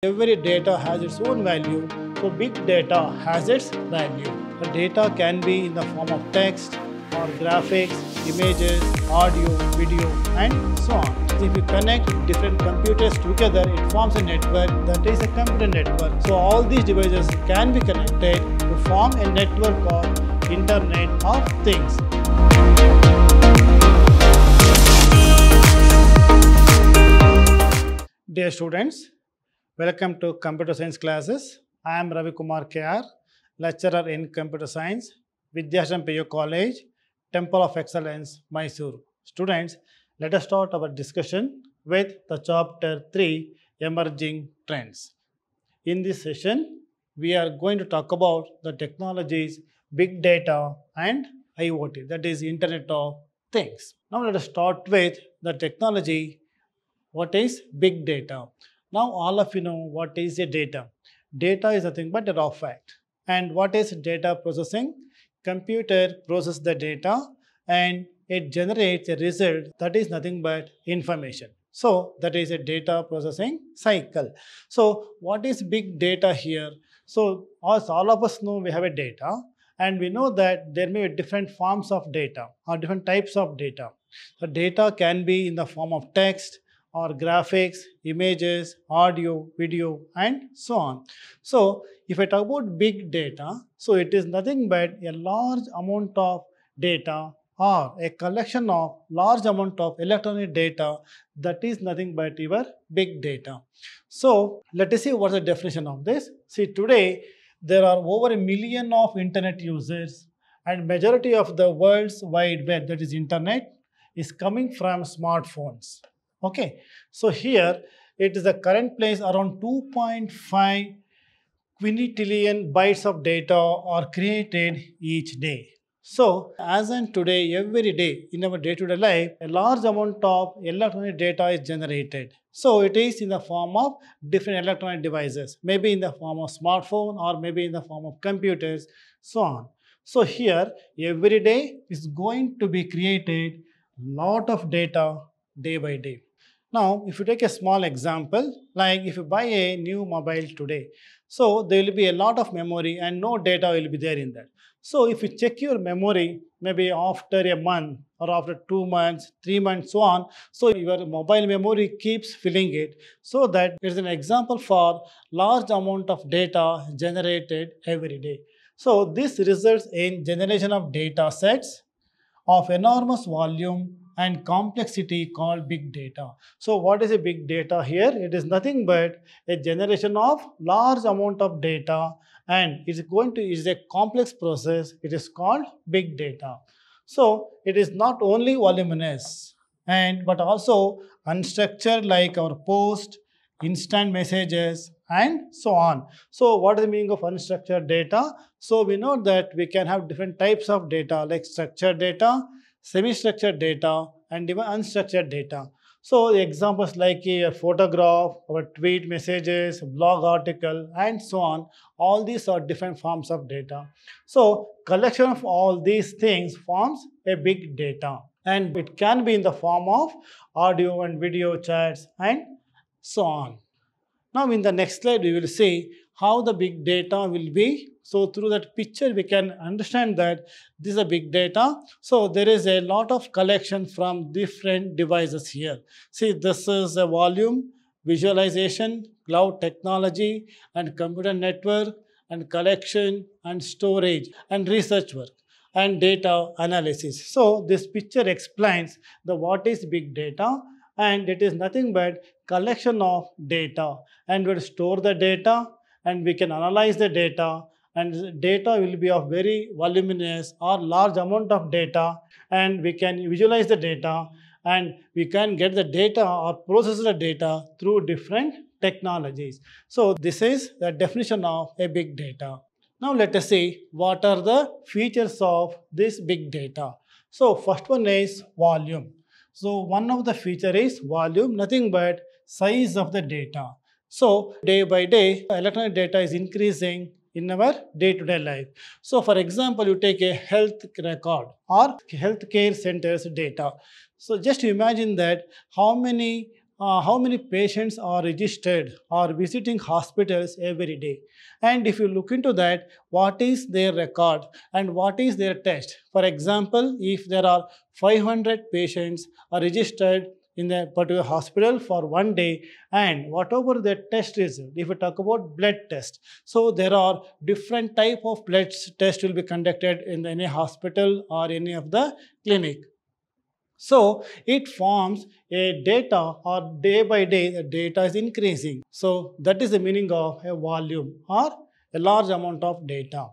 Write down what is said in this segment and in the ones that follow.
Every data has its own value, so big data has its value. The data can be in the form of text or graphics, images, audio, video, and so on. So if you connect different computers together, it forms a network that is a computer network. So all these devices can be connected to form a network of Internet of Things. Dear students, welcome to Computer Science classes. I am Ravi Kumar KR, lecturer in Computer Science, Vidhyaashram PU College, Temple of Excellence, Mysore. Students, let us start our discussion with the chapter 3, Emerging Trends. In this session, we are going to talk about the technologies, big data and IoT, that is Internet of Things. Now let us start with the technology. What is big data? Now all of you know what is a data. Data is nothing but a raw fact. And what is data processing? Computer processes the data and it generates a result that is nothing but information. So that is a data processing cycle. So what is big data here? So as all of us know, we have a data and we know that there may be different forms of data or different types of data. The data can be in the form of text, or graphics, images, audio, video, and so on. So if I talk about big data, so it is nothing but a large amount of data or a collection of large amount of electronic data that is nothing but your big data. So let us see what's the definition of this. See, today there are over 1 million of internet users and majority of the world's wide web, that is internet, is coming from smartphones. Okay, so here it is the current place around 2.5 quintillion bytes of data are created each day. So as in today, every day in our day-to-day life, a large amount of electronic data is generated. So it is in the form of different electronic devices, maybe in the form of smartphone or maybe in the form of computers, so on. So here every day is going to be created lot of data day by day. Now, if you take a small example, like if you buy a new mobile today, so there will be a lot of memory and no data will be there in that. So if you check your memory, maybe after a month or after 2 months, 3 months, so on, so your mobile memory keeps filling it, so that it is an example for large amount of data generated every day. So this results in generation of data sets of enormous volume and complexity called big data. So what is a big data here? It is nothing but a generation of large amount of data and it is a complex process. It is called big data. So it is not only voluminous but also unstructured, like our post, instant messages and so on. So what is the meaning of unstructured data? So we know that we can have different types of data like structured data, semi-structured data and even unstructured data. So the examples like a photograph or tweet messages, blog article and so on, all these are different forms of data. So collection of all these things forms a big data and it can be in the form of audio and video chats and so on. Now in the next slide we will see how the big data will be. So through that picture we can understand that this is a big data. So there is a lot of collection from different devices here. See, this is a volume, visualization, cloud technology and computer network and collection and storage and research work and data analysis. So this picture explains the what is big data, and it is nothing but collection of data, and we'll store the data and we can analyze the data, and data will be of very voluminous or large amount of data, and we can visualize the data and we can get the data or process the data through different technologies. So this is the definition of a big data. Now let us see what are the features of this big data. So first one is volume. So one of the feature is volume, nothing but size of the data. So day by day, electronic data is increasing in our day-to-day life. So for example, you take a health record or healthcare centers data. So just imagine that how many how many patients are registered or visiting hospitals every day. And if you look into that, what is their record and what is their test? For example, if there are 500 patients are registered in a particular hospital for one day, and whatever the test result, if we talk about blood test, so there are different type of blood test will be conducted in any hospital or any of the clinic. So it forms a data, or day by day the data is increasing. So that is the meaning of a volume or a large amount of data.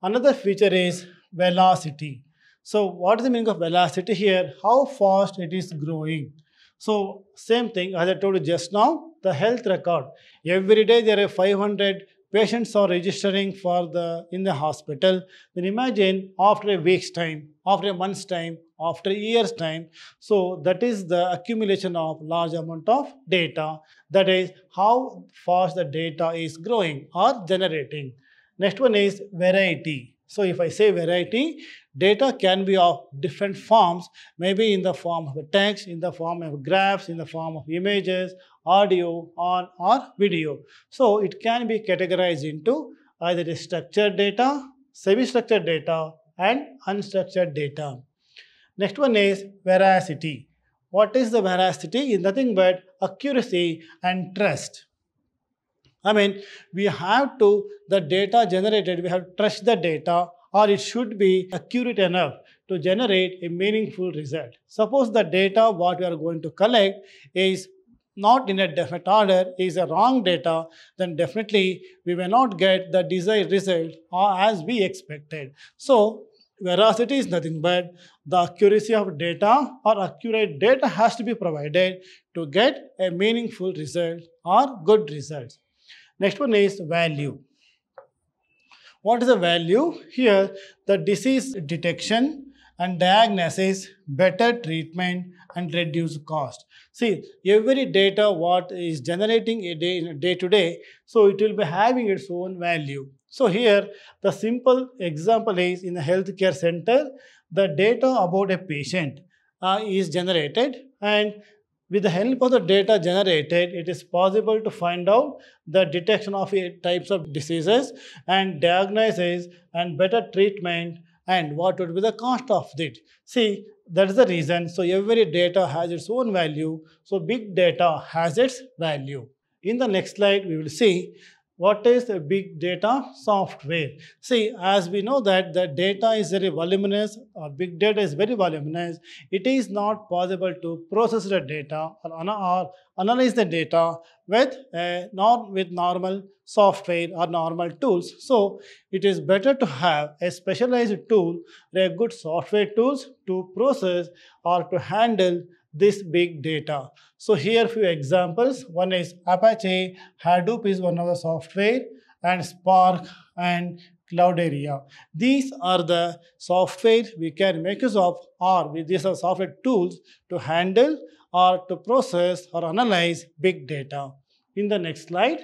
Another feature is velocity. So what is the meaning of velocity here? How fast it is growing. So same thing as I told you just now, the health record. Every day there are 500 patients are registering for in the hospital. Then imagine after a week's time, after a month's time, after a year's time. So that is the accumulation of large amount of data. That is how fast the data is growing or generating. Next one is variety. So if I say variety, data can be of different forms, maybe in the form of text, in the form of graphs, in the form of images, audio, or video. So it can be categorized into either structured data, semi-structured data, and unstructured data. Next one is veracity. What is the veracity? Is nothing but accuracy and trust. I mean, we have to, the data generated, we have to trust the data, or it should be accurate enough to generate a meaningful result. Suppose the data what we are going to collect is not in a definite order, is a wrong data, then definitely we may not get the desired result or as we expected. So veracity is nothing but the accuracy of data, or accurate data has to be provided to get a meaningful result or good results. Next one is value. What is the value? Here, the disease detection and diagnosis, better treatment, and reduced cost. See, every data what is generating a day to day, so it will be having its own value. So here, the simple example is in a healthcare center, the data about a patient is generated, and with the help of the data generated, it is possible to find out the detection of types of diseases and diagnosis and better treatment, and what would be the cost of it. See, that is the reason. So every data has its own value. So big data has its value. In the next slide, we will see what is a big data software. See, as we know that the data is very voluminous, or big data is very voluminous, it is not possible to process the data or analyze the data with not with normal software or normal tools. So it is better to have a specialized tool, a good software tools to process or to handle this big data. So here few examples. One is Apache, Hadoop is one of the software, and Spark and Cloudera. These are the software we can make use of, or these are software tools to handle or to process or analyze big data. In the next slide,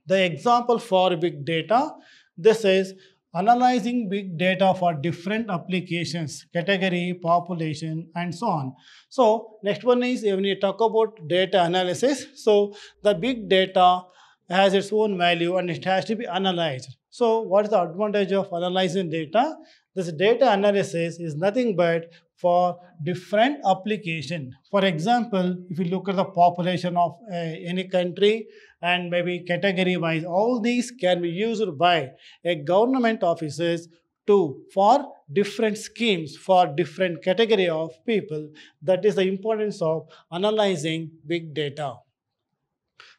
the example for big data, this is analyzing big data for different applications, category, population, and so on. So next one is when you talk about data analysis, so the big data has its own value and it has to be analyzed. So what is the advantage of analyzing data? This data analysis is nothing but for different application. For example, if you look at the population of any country and maybe category wise, all these can be used by a government offices for different schemes for different category of people. That is the importance of analyzing big data.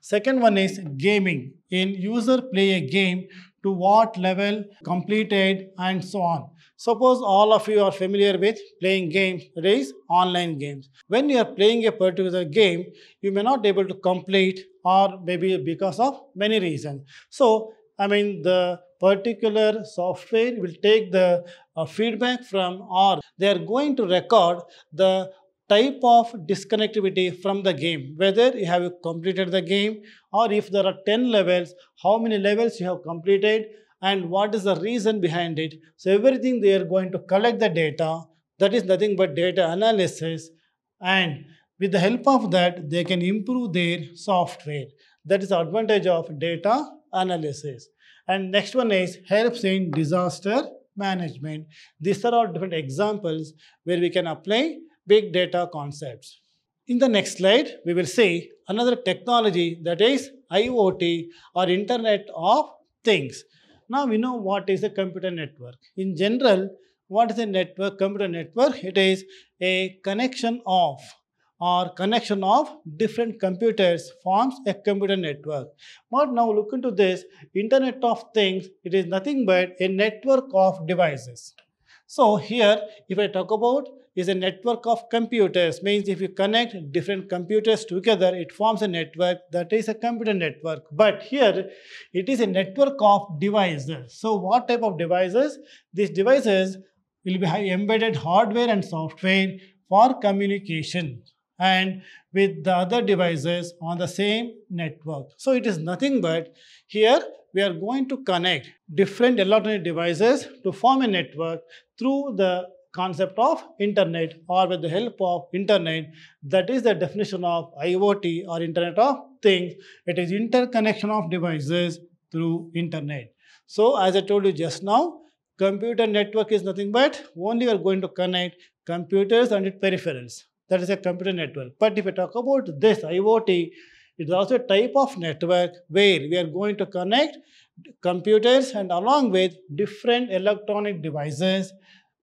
Second one is gaming. In user play a game to what level completed and so on. Suppose all of you are familiar with playing games, that is online games. When you are playing a particular game, you may not be able to complete, or maybe because of many reasons. So, I mean, the particular software will take the feedback from, or they are going to record the type of disconnectivity from the game, whether you have completed the game, or if there are 10 levels, how many levels you have completed, and what is the reason behind it. So everything they are going to collect the data. That is nothing but data analysis, and With the help of that, they can improve their software. That is the advantage of data analysis. And next one is helps in disaster management. These are all different examples where we can apply big data concepts. In the next slide, we will see another technology, that is IoT, or Internet of Things. Now we know what is a computer network. In general, what is a network? Computer network, it is a connection of different computers forms a computer network. But now look into this Internet of Things, it is nothing but a network of devices. So here, if I talk about is a network of computers, means if you connect different computers together, it forms a network, that is a computer network. But here, it is a network of devices. So what type of devices? These devices will be embedded hardware and software for communication and with the other devices on the same network. So it is nothing but here we are going to connect different electronic devices to form a network through the concept of internet or with the help of internet. That is the definition of IoT or Internet of Things. It is interconnection of devices through internet. So as I told you just now, computer network is nothing but only we are going to connect computers and its peripherals. That is a computer network. But if we talk about this IoT, it is also a type of network where we are going to connect computers and along with different electronic devices,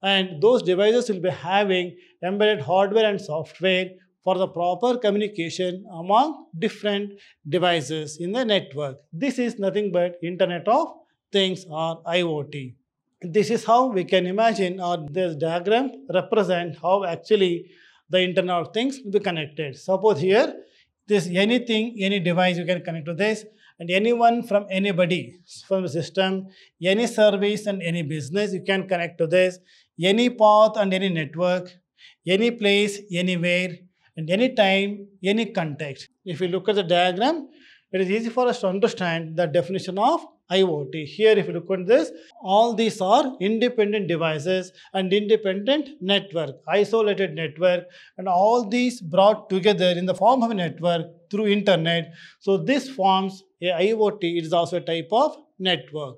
and those devices will be having embedded hardware and software for the proper communication among different devices in the network. This is nothing but Internet of Things or IoT. This is how we can imagine, or this diagram represent how actually the Internet of Things will be connected. Suppose here, this anything, any device you can connect to this, and anyone from anybody from the system, any service and any business you can connect to this, any path and any network, any place, anywhere, and any time, any context. If you look at the diagram, it is easy for us to understand the definition of IoT. Here, if you look at this, all these are independent devices and independent network, isolated network, and all these brought together in the form of a network through internet. So this forms a IoT. It is also a type of network.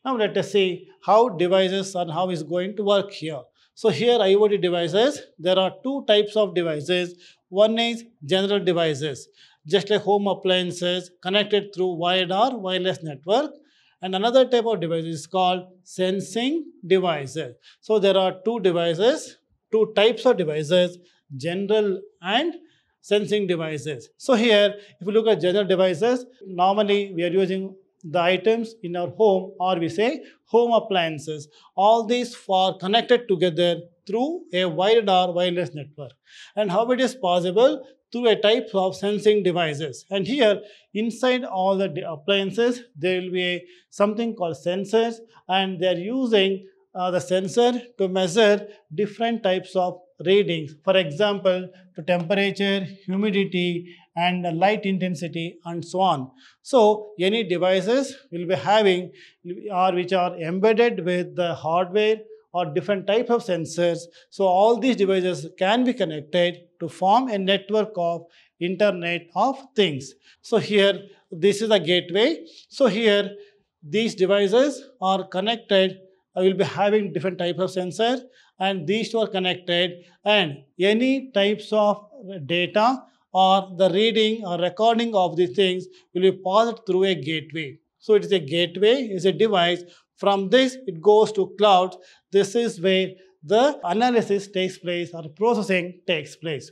Now let us see how devices and how is going to work here. So here IoT devices, there are two types of devices. One is general devices, just like home appliances connected through wired or wireless network. And another type of device is called sensing devices. So there are two devices, two types of devices, general and sensing devices. So here, if you look at general devices, normally we are using the items in our home, or we say home appliances. All these are connected together through a wired or wireless network. And how it is possible? Through a type of sensing devices. And here, inside all the appliances, there will be something called sensors, and they are using the sensor to measure different types of readings. For example, to temperature, humidity, and light intensity, and so on. So, any devices will be having or which are embedded with the hardware or different type of sensors. So all these devices can be connected to form a network of Internet of Things. So here, this is a gateway. So here, these devices are connected. I will be having different types of sensors, and these two are connected, and any types of data or the reading or recording of these things will be passed through a gateway. So it is a gateway, is a device. From this, it goes to cloud. This is where the analysis takes place or processing takes place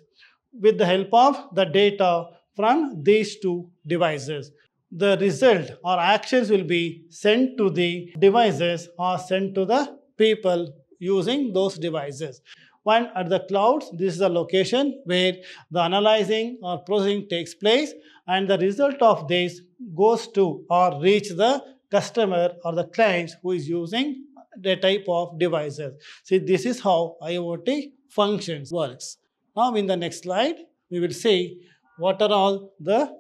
with the help of the data from these two devices. The result or actions will be sent to the devices or sent to the people using those devices. When at the clouds, this is a location where the analyzing or processing takes place, and the result of this goes to or reach the customer or the clients who is using the type of devices. See, this is how IoT functions, works. Now in the next slide, we will see what are all the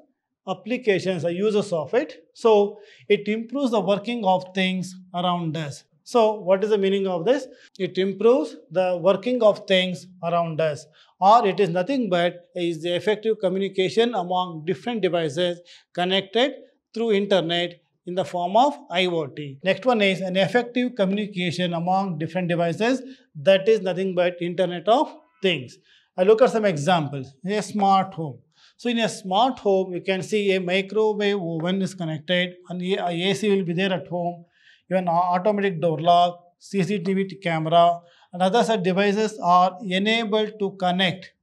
applications or uses of it. So it improves the working of things around us. So what is the meaning of this? It improves the working of things around us, or it is nothing but is the effective communication among different devices connected through internet in the form of IoT. Next one is an effective communication among different devices, that is nothing but Internet of Things. I look at some examples. A smart home. So in a smart home, you can see a microwave oven is connected, and a AC will be there at home, even automatic door lock, CCTV camera, and other such devices are enabled to connect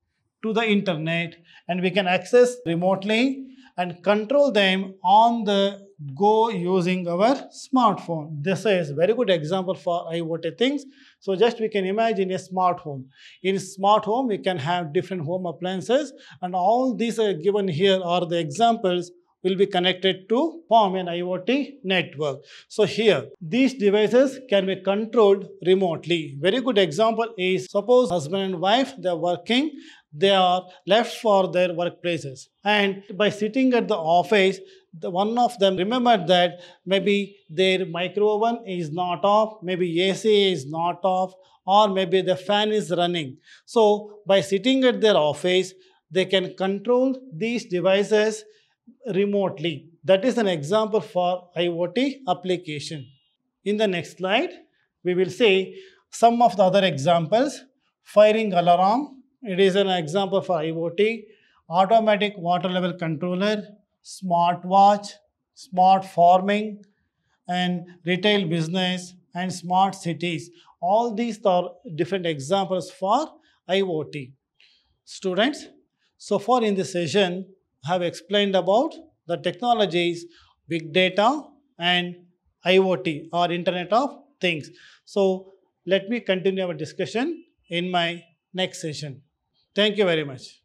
to the internet, and we can access remotely and control them on the go using our smartphone. This is very good example for IoT things. So just we can imagine a smart home. In smart home, we can have different home appliances, and all these are given here are the examples will be connected to form an IoT network. So here, these devices can be controlled remotely. Very good example is, suppose husband and wife, they are working, they are left for their workplaces, and by sitting at the office, one of them remembered that maybe their micro oven is not off, maybe AC is not off, or maybe the fan is running. So by sitting at their office, they can control these devices remotely. That is an example for IoT application. In the next slide, we will see some of the other examples. Firing alarm, it is an example for IoT. Automatic water level controller, smartwatch, smart farming, and retail business, and smart cities. All these are different examples for IoT. Students, so far in this session, I have explained about the technologies, big data, and IoT or Internet of Things. So let me continue our discussion in my next session. Thank you very much.